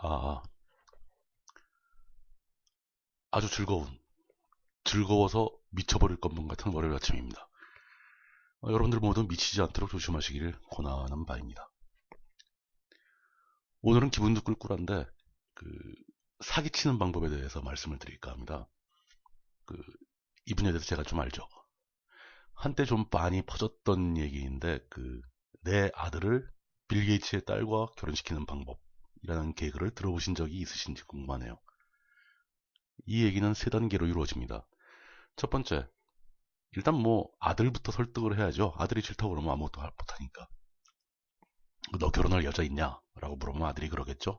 아, 아주 즐거워서 미쳐버릴 것만 같은 월요일 아침입니다. 여러분들 모두 미치지 않도록 조심하시기를 권하는 바입니다. 오늘은 기분도 꿀꿀한데, 그, 사기치는 방법에 대해서 말씀을 드릴까 합니다. 그, 이 분야에 대해서 제가 좀 알죠. 한때 좀 많이 퍼졌던 얘기인데, 내 아들을 빌 게이츠의 딸과 결혼시키는 방법이라는 개그를 들어보신 적이 있으신지 궁금하네요. 이 얘기는 세 단계로 이루어집니다. 첫 번째, 일단 뭐 아들부터 설득을 해야죠. 아들이 싫다고 그러면 아무것도 못하니까. 너 결혼할 여자 있냐? 라고 물어보면 아들이 그러겠죠.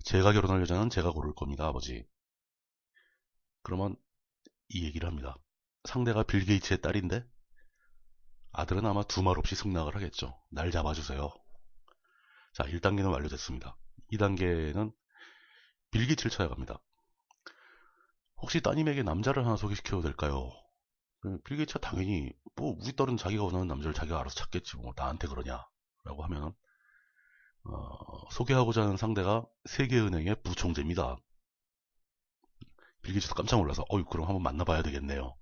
제가 결혼할 여자는 제가 고를 겁니다, 아버지. 그러면 이 얘기를 합니다. 상대가 빌 게이츠의 딸인데 아들은 아마 두말 없이 승낙을 하겠죠. 날 잡아주세요. 자, 1단계는 완료됐습니다. 2단계는 빌 게이츠를 찾아갑니다. 혹시 따님에게 남자를 하나 소개시켜도 될까요? 빌 게이츠가 당연히 뭐 우리 딸은 자기가 원하는 남자를 자기가 알아서 찾겠지 뭐 나한테 그러냐 라고 하면 소개하고자 하는 상대가 세계은행의 부총재입니다. 빌 게이츠도 깜짝 놀라서 그럼 한번 만나봐야 되겠네요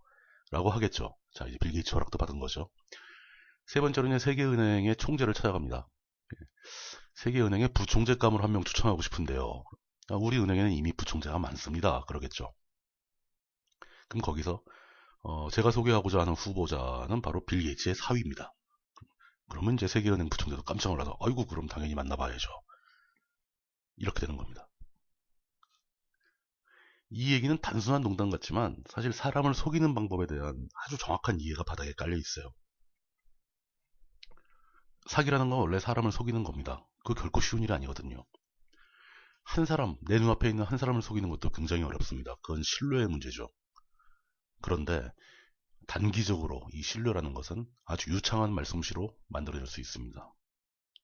라고 하겠죠. 자, 이제 빌 게이츠 허락도 받은 거죠. 세 번째로는 세계은행의 총재를 찾아갑니다. 세계은행의 부총재감을 한 명 추천하고 싶은데요. 우리 은행에는 이미 부총재가 많습니다. 그러겠죠. 그럼 거기서 제가 소개하고자 하는 후보자는 바로 빌 게이츠의 사위입니다. 그러면 이제 세계은행 부총재도 깜짝 놀라서 아이고 그럼 당연히 만나봐야죠. 이렇게 되는 겁니다. 이 얘기는 단순한 농담 같지만 사실 사람을 속이는 방법에 대한 아주 정확한 이해가 바닥에 깔려 있어요. 사기라는 건 원래 사람을 속이는 겁니다. 그거 결코 쉬운 일이 아니거든요. 내 눈앞에 있는 한 사람을 속이는 것도 굉장히 어렵습니다. 그건 신뢰의 문제죠. 그런데 단기적으로 이 신뢰라는 것은 아주 유창한 말솜씨로 만들어질 수 있습니다.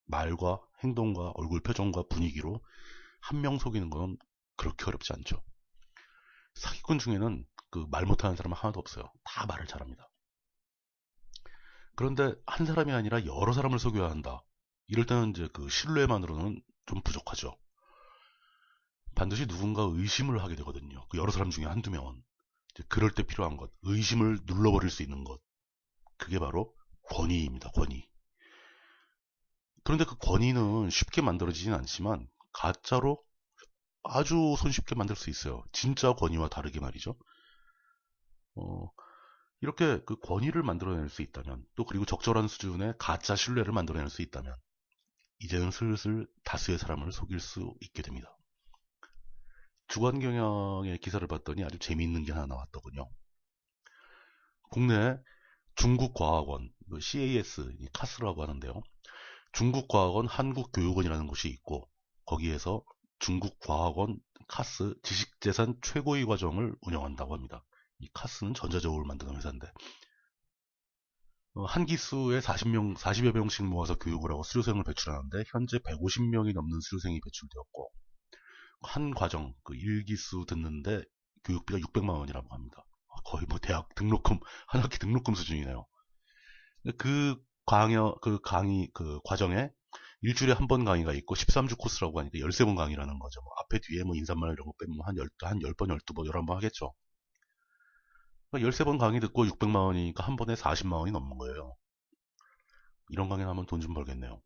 말과 행동과 얼굴 표정과 분위기로 한 명 속이는 건 그렇게 어렵지 않죠. 사기꾼 중에는 말 못하는 사람은 하나도 없어요. 다 말을 잘합니다. 그런데 한 사람이 아니라 여러 사람을 속여야 한다. 이럴 때는 이제 신뢰만으로는 좀 부족하죠. 반드시 누군가 의심을 하게 되거든요. 여러 사람 중에 한두 명은. 그럴 때 필요한 것, 의심을 눌러버릴 수 있는 것. 그게 바로 권위입니다. 권위. 그런데 그 권위는 쉽게 만들어지진 않지만 가짜로 아주 손쉽게 만들 수 있어요. 진짜 권위와 다르게 말이죠. 어, 이렇게 그 권위를 만들어낼 수 있다면 또 그리고 적절한 수준의 가짜 신뢰를 만들어낼 수 있다면 이제는 슬슬 다수의 사람을 속일 수 있게 됩니다. 주간경영의 기사를 봤더니 아주 재미있는 게 하나 나왔더군요. 국내 중국과학원, CAS, 카스라고 하는데요. 중국과학원 한국교육원이라는 곳이 있고 거기에서 중국과학원 카스 지식재산 최고위 과정을 운영한다고 합니다. 이 카스는 전자저울을 만드는 회사인데 한 기수에 40여 명씩 모아서 교육을 하고 수료생을 배출하는데 현재 150명이 넘는 수료생이 배출되었고 한 과정 1기수 듣는데 교육비가 600만 원이라고 합니다. 거의 뭐 대학 등록금 한 학기 등록금 수준이네요. 그 과정에 일주일에 한 번 강의가 있고 13주 코스라고 하니까 13번 강의라는 거죠. 뭐 앞에 뒤에 뭐 인사말 이런 거 빼면 한 10번, 12번, 11번 하겠죠. 13번 강의 듣고 600만 원이니까 한 번에 40만 원이 넘는 거예요. 이런 강의 하면 돈 좀 벌겠네요.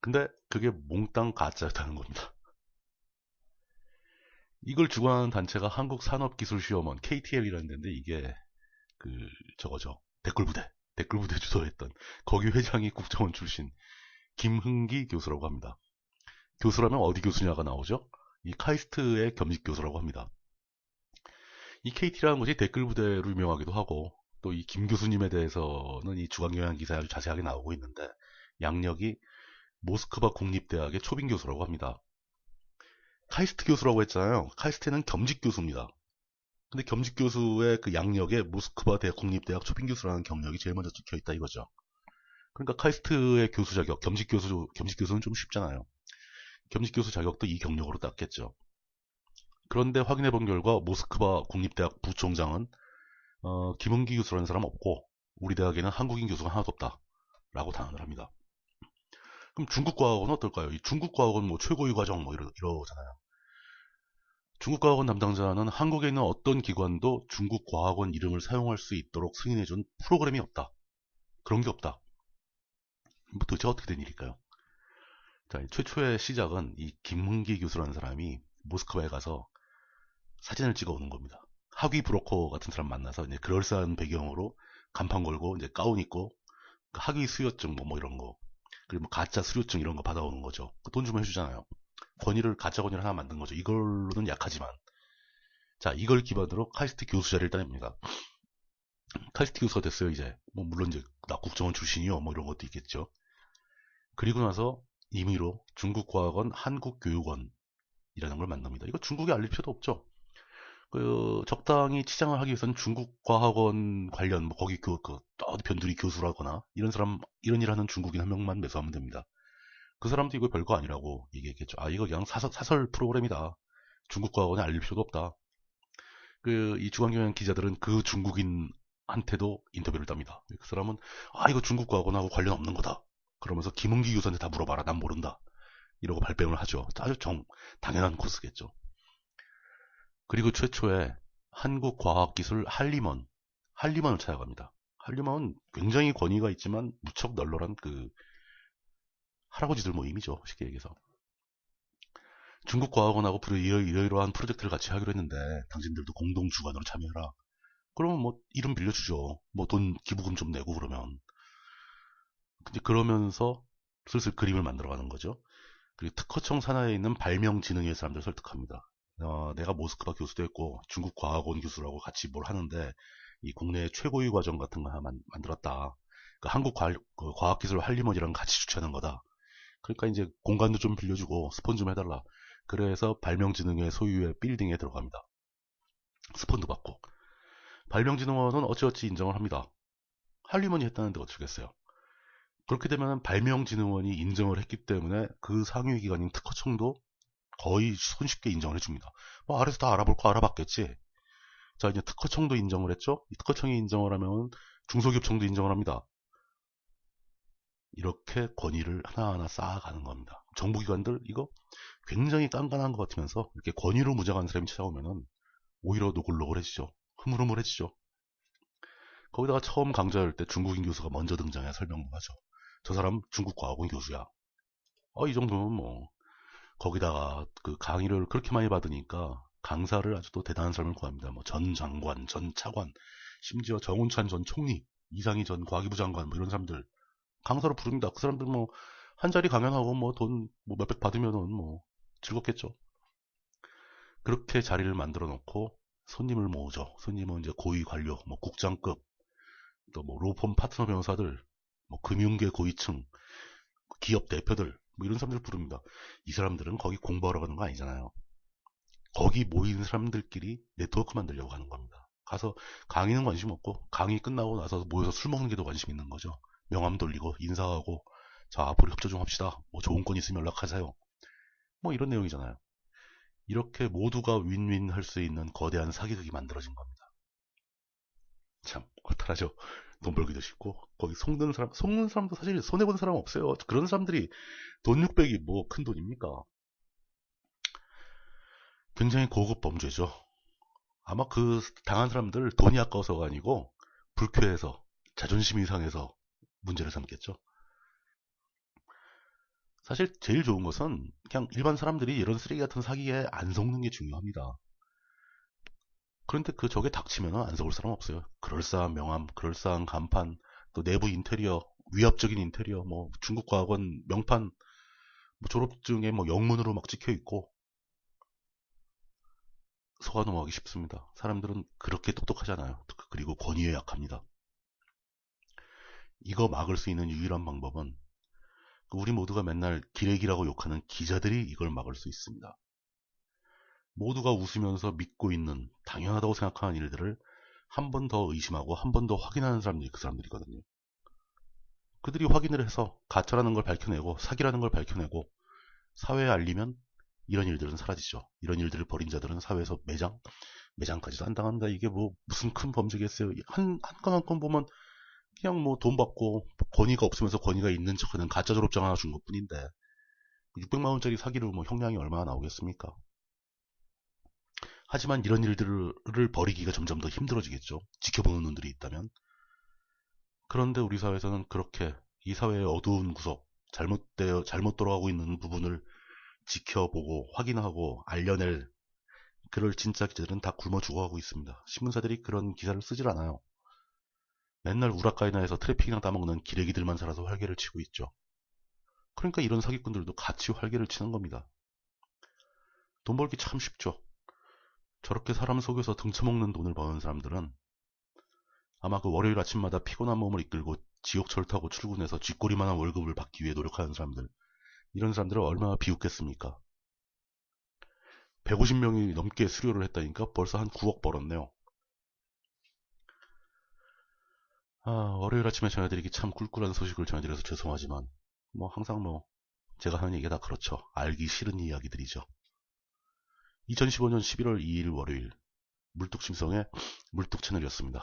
근데 그게 몽땅 가짜였다는 겁니다. 이걸 주관하는 단체가 한국산업기술시험원 KTL이라는 데인데 이게 저거죠. 댓글부대 주도했던 거기 회장이 국정원 출신 김흥기 교수라고 합니다. 교수라면 어디 교수냐가 나오죠. 이 카이스트의 겸직 교수라고 합니다. 이 KT라는 것이 댓글부대로 유명하기도 하고 또 이 김 교수님에 대해서는 이 주간경향 기사에 아주 자세하게 나오고 있는데 양력이 모스크바 국립대학의 초빙 교수라고 합니다. 카이스트 교수라고 했잖아요. 카이스트는 겸직 교수입니다. 근데 겸직 교수의 그 양력에 모스크바 대학 국립대학 초빙 교수라는 경력이 제일 먼저 찍혀 있다 이거죠. 그러니까 카이스트의 교수 자격, 겸직 교수는 좀 쉽잖아요. 겸직 교수 자격도 이 경력으로 땄겠죠. 그런데 확인해 본 결과 모스크바 국립대학 부총장은 김은기 교수라는 사람 없고 우리 대학에는 한국인 교수가 하나도 없다라고 단언을 합니다. 그럼 중국 과학은 어떨까요? 이 중국 과학은 뭐 최고위 과정 뭐 이러잖아요. 중국 과학원 담당자는 한국에 있는 어떤 기관도 중국 과학원 이름을 사용할 수 있도록 승인해준 프로그램이 없다. 그런 게 없다. 뭐 도대체 어떻게 된 일일까요? 자, 최초의 시작은 이 김흥기 교수라는 사람이 모스크바에 가서 사진을 찍어 오는 겁니다. 학위 브로커 같은 사람 만나서 이제 그럴싸한 배경으로 간판 걸고 이제 가운 입고 그 학위 수료증 뭐 이런 거, 그리고 뭐 가짜 수료증 이런 거 받아오는 거죠. 돈 주면 해주잖아요. 가짜 권위를 하나 만든 거죠. 이걸로는 약하지만. 자, 이걸 기반으로 카이스트 교수 자리를 따냅니다. 카이스트 교수가 됐어요, 이제. 뭐, 물론 이제, 나 국정원 출신이요. 뭐 이런 것도 있겠죠. 그리고 나서 임의로 중국과학원 한국교육원이라는 걸 만납니다. 이거 중국에 알릴 필요도 없죠. 적당히 치장을 하기 위해서는 중국과학원 관련, 뭐, 거기 어디 변두리 교수라거나, 이런 일 하는 중국인 한 명만 매수하면 됩니다. 그 사람도 이거 별거 아니라고 얘기했겠죠. 아, 이거 그냥 사설 프로그램이다. 중국과학원에 알릴 필요도 없다. 이 주간경향 기자들은 그 중국인한테도 인터뷰를 답니다. 그 사람은 아 이거 중국 과학원하고 관련 없는 거다. 그러면서 김은기 교수한테 다 물어봐라. 난 모른다. 이러고 발뺌을 하죠. 아주 당연한 코스겠죠. 그리고 최초에 한국과학기술 한림원을 찾아갑니다. 한림원은 굉장히 권위가 있지만 무척 널널한 할아버지들 모임이죠. 쉽게 얘기해서. 중국과학원하고 이러이러한 프로젝트를 같이 하기로 했는데 당신들도 공동 주관으로 참여해라. 그러면 뭐 이름 빌려주죠. 뭐 돈 기부금 좀 내고 그러면. 근데 그러면서 슬슬 그림을 만들어가는 거죠. 그리고 특허청 산하에 있는 발명진흥회 사람들 설득합니다. 내가 모스크바 교수도 했고 중국 과학원 교수라고 같이 뭘 하는데 이 국내 최고위 과정 같은 거 하나 만들었다. 한국 과학기술 한림원이랑 같이 주최하는 거다. 그러니까 이제 공간도 좀 빌려주고 스폰 좀 해달라. 그래서 발명진흥회 소유의 빌딩에 들어갑니다. 스폰도 받고. 발명진흥원은 어찌어찌 인정을 합니다. 한림원이 했다는데 어쩌겠어요. 그렇게 되면 발명진흥원이 인정을 했기 때문에 그 상위기관인 특허청도 거의 손쉽게 인정을 해줍니다. 뭐 아래서 다 알아볼 거 알아봤겠지. 자, 이제 특허청도 인정을 했죠. 이 특허청이 인정을 하면 중소기업청도 인정을 합니다. 이렇게 권위를 하나하나 쌓아가는 겁니다. 정부기관들 이거 굉장히 깐깐한 것 같으면서 이렇게 권위로 무장한 사람이 찾아오면은 오히려 노골노골해지죠. 흐물흐물해지죠. 거기다가 처음 강좌할 때 중국인 교수가 먼저 등장해 설명도 하죠. 저 사람 중국과학원 교수야. 이 정도면 뭐 거기다가 강의를 그렇게 많이 받으니까 강사를 아주 또 대단한 사람을 구합니다. 뭐 전 장관, 전 차관, 심지어 정운찬 전 총리, 이상희 전 과기부 장관 뭐 이런 사람들 강사로 부릅니다. 그 사람들 뭐 한 자리 강연하고 뭐 돈 뭐 몇백 받으면은 뭐 즐겁겠죠. 그렇게 자리를 만들어 놓고 손님을 모으죠. 손님은 이제 고위 관료, 뭐 국장급, 또 뭐 로펌 파트너 변호사들, 뭐 금융계 고위층, 기업 대표들, 뭐 이런 사람들 부릅니다. 이 사람들은 거기 공부하러 가는 거 아니잖아요. 거기 모인 사람들끼리 네트워크 만들려고 하는 겁니다. 가서 강의는 관심 없고 강의 끝나고 나서 모여서 술 먹는 게 더 관심 있는 거죠. 명함 돌리고 인사하고 자 앞으로 협조 좀 합시다. 뭐 좋은 건 있으면 연락하세요. 뭐 이런 내용이잖아요. 이렇게 모두가 윈윈 할 수 있는 거대한 사기극이 만들어진 겁니다. 참 허탈하죠. 돈 벌기도 쉽고 거기 속는 사람도 사실 손해본 사람 없어요. 그런 사람들이 돈 600이 뭐 큰 돈입니까? 굉장히 고급 범죄죠. 아마 당한 사람들 돈이 아까워서가 아니고 불쾌해서 자존심이 상해서 문제를 삼겠죠. 사실 제일 좋은 것은 그냥 일반 사람들이 이런 쓰레기 같은 사기에 안 속는 게 중요합니다. 그런데 적에 닥치면 안 속을 사람 없어요. 그럴싸한 명함, 그럴싸한 간판, 또 내부 인테리어, 위압적인 인테리어, 뭐 중국 과학원 명판, 뭐 졸업증에 뭐 영문으로 막 찍혀 있고 속아 넘어가기 쉽습니다. 사람들은 그렇게 똑똑하잖아요. 그리고 권위에 약합니다. 이거 막을 수 있는 유일한 방법은 우리 모두가 맨날 기레기라고 욕하는 기자들이 이걸 막을 수 있습니다. 모두가 웃으면서 믿고 있는 당연하다고 생각하는 일들을 한 번 더 의심하고 한 번 더 확인하는 사람들이 그 사람들이거든요. 그들이 확인을 해서 가짜라는 걸 밝혀내고 사기라는 걸 밝혀내고 사회에 알리면 이런 일들은 사라지죠. 이런 일들을 벌인 자들은 사회에서 매장까지도 안 당한다. 이게 뭐 무슨 큰 범죄겠어요. 한 건 한 건 보면 그냥 뭐 돈 받고 권위가 없으면서 권위가 있는 척하는 가짜 졸업장 하나 준 것뿐인데 600만 원짜리 사기로 뭐 형량이 얼마나 나오겠습니까? 하지만 이런 일들을 벌이기가 점점 더 힘들어지겠죠. 지켜보는 눈들이 있다면. 그런데 우리 사회에서는 그렇게 이 사회의 어두운 구석, 잘못 돌아가고 있는 부분을 지켜보고 확인하고 알려낼 그럴 진짜 기자들은 다 굶어 죽어가고 있습니다. 신문사들이 그런 기사를 쓰질 않아요. 맨날 우라카이나에서 트래픽이나 따먹는 기레기들만 살아서 활개를 치고 있죠. 그러니까 이런 사기꾼들도 같이 활개를 치는 겁니다. 돈 벌기 참 쉽죠. 저렇게 사람 속여서 등쳐먹는 돈을 버는 사람들은 아마 그 월요일 아침마다 피곤한 몸을 이끌고 지옥철 타고 출근해서 쥐꼬리만한 월급을 받기 위해 노력하는 사람들, 이런 사람들을 얼마나 비웃겠습니까? 150명이 넘게 수료를 했다니까 벌써 한 9억 벌었네요. 월요일 아침에 전해드리기 참 꿀꿀한 소식을 전해드려서 죄송하지만 뭐 항상 뭐 제가 하는 얘기가 다 그렇죠. 알기 싫은 이야기들이죠. 2015년 11월 2일 월요일 물뚝심성의 물뚝 채널이었습니다.